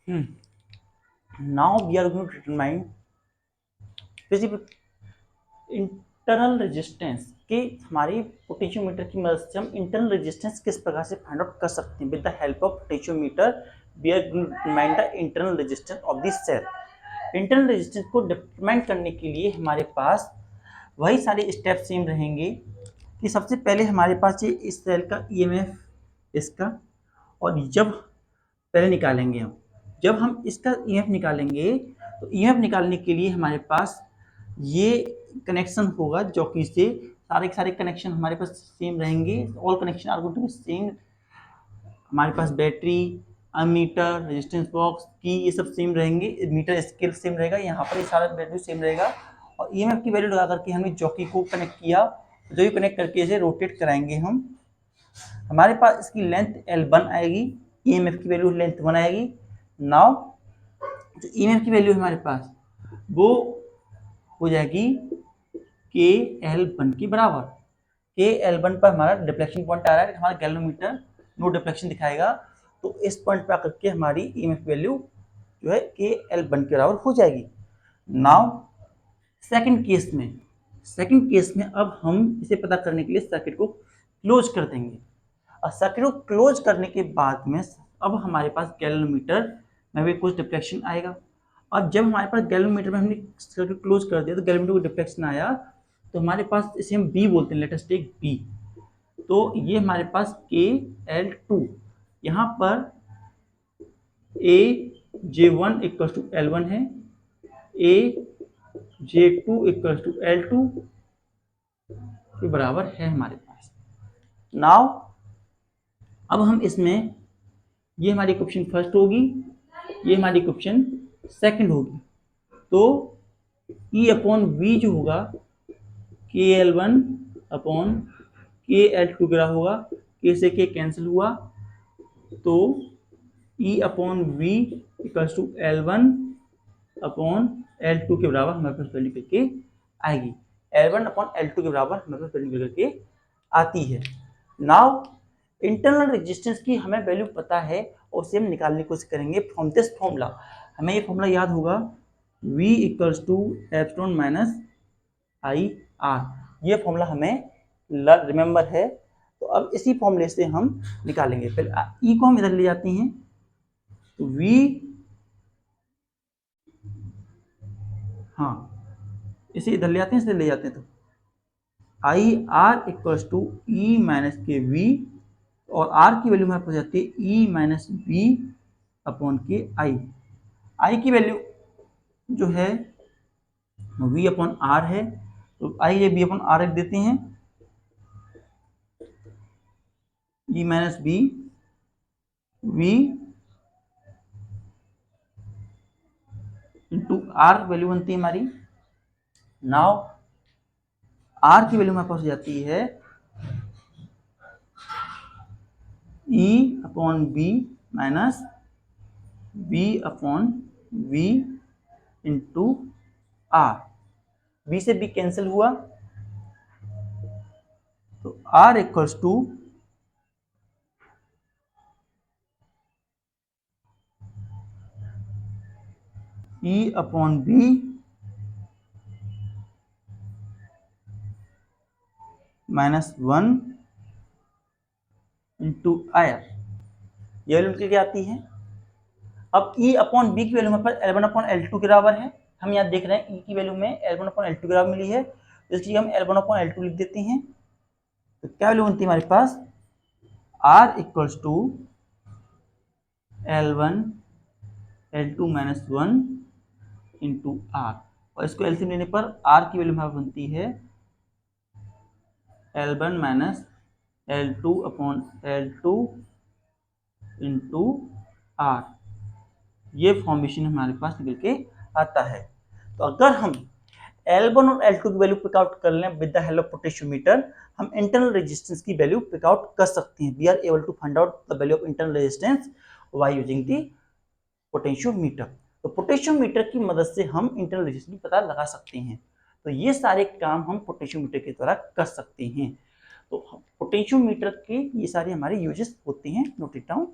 Now we are going to determine internal resistance कि हमारी potentiometer की मदद से हम इंटरनल रेजिस्टेंस किस प्रकार से फाइंड आउट कर सकते हैं। With the help of potentiometer we are going to determine the internal resistance of this cell. Internal resistance को डिटरमाइन करने के लिए हमारे पास वही सारे स्टेप सेम रहेंगे कि सबसे पहले हमारे पास ये इस सेल का ईएमएफ इसका, और जब पहले निकालेंगे जब हम इसका ईएमएफ निकालेंगे तो ईएमएफ निकालने के लिए हमारे पास ये कनेक्शन होगा जो कि से सारे के सारे कनेक्शन हमारे पास सेम रहेंगे। All connection are going to be same. हमारे पास बैटरी, अमीटर, रेजिस्टेंस बॉक्स की ये सब सेम रहेंगे, मीटर स्केल सेम रहेगा, यहाँ पर ये सारा वैल्यू सेम रहेगा। और ईएमएफ की वैल्यू लगा करके हमने जॉकी को कनेक्ट किया, जो ये कनेक्ट करके इसे रोटेट कराएंगे हम। हमारे पास इसकी लेंथ L1 आएगी, ईएमएफ की वैल्यू लेंथ 1 आएगी। नाउ जो ईएमएफ की वैल्यू हमारे पास वो हो जाएगी KL1 के बराबर। KL1 पर हमारा डिफ्लेक्शन पॉइंट आ रहा है, हमारा गैल्वेनोमीटर नो डिफ्लेक्शन दिखाएगा, तो इस पॉइंट पर आकर के हमारी ईएमएफ वैल्यू जो है KL1 के बराबर हो जाएगी। नाउ सेकंड केस में अब हम इसे पता करने के लिए सर्किट को क्लोज कर देंगे, और सर्किट को क्लोज करने के बाद में अब हमारे पास गैल्वेनोमीटर में भी कुछ डिफ्लेक्शन आएगा। अब जब हमारे पास गैल्वेनोमीटर में हमने सर्किट क्लोज कर दिया तो गैल्वेनोमीटर को डिफ्लेक्शन आया, तो हमारे पास इसे हम बी बोलते हैं, लेट अस टेक बी। तो ये हमारे पास KL2, यहाँ पर AJ1 इक्वल टू L1 है, AJ2 इक्वल टू L2 के बराबर है हमारे पास। नाउ अब हम इसमें ये हमारी इक्वेशन फर्स्ट होगी, ये हमारी इक्वेशन सेकंड होगी, तो E अपॉन V जो होगा KL1 अपॉन KL2 गिरा होगा, K से K कैंसिल हुआ, तो E upon V equals to L1 upon L2 के बराबर हमारे पास वैल्यू करके आएगी। L1 अपॉन L2 के बराबर हमारे पास वैल्यू करके आती है। नाउ इंटरनल रेजिस्टेंस की हमें वैल्यू पता है और उसे हम निकालने की कोशिश करेंगे फ्रॉम दिस फॉर्मूला। हमें ये फॉर्मूला याद होगा, V equals to epsilon minus IR, ये फॉर्मूला हमें रिमेंबर है। तो अब इसी फॉर्मूले से हम निकालेंगे। पहले E को हम इधर ले जाते हैं, तो V, हाँ इसे इधर ले आते हैं, इसे ले जाते हैं, तो IR equals to E minus के V, और R की वैल्यू हमारे पास जाती है E माइनस V अपॉन के I की वैल्यू जो है V अपॉन R है, तो I ये V अपॉन R रख देते हैं, E minus V into R value बनती है हमारी। नाउ R की वैल्यू हमारे पास हो जाती है E upon B minus V upon V into R। V से B कैंसिल हुआ, तो R equals to E upon B minus 1 into R, ये वैल्यू निकल के आती है। अब E अपॉन B की वैल्यू हमारे पास L1 अपॉन L2 के बराबर है। हम यहाँ देख रहे हैं E की वैल्यू में L1 अपॉन L2 के बराबर मिली है, तो इसलिए हम L1 अपॉन L2 लिख देते हैं। तो क्या वैल्यू बनती है हमारे पास, R equals to L1 L2 minus 1 into R, और इसको एलसीएम लेने पर R की वैल्यू हमारे बनती है L1 minus L2 upon L2 into R। ये फॉर्मेशन हमारे पास निकल के आता है। तो अगर हम L1 और L2 की वैल्यू पिक आउट कर लें with the help of potentiometer, हम इंटरनल रेजिस्टेंस की वैल्यू पिक आउट कर सकते हैं। We are able to find out the value of internal resistance by using the potentiometer. तो पोटेंशियोमीटर की मदद से हम इंटरनल रेजिस्टेंस पता लगा सकते हैं। तो ये सारे काम हम पोटेंशियोमीटर के द्वारा कर सकते हैं। तो पोटेंशियोमीटर के ये सारे हमारे यूजेस होते हैं, नोट इट डाउन।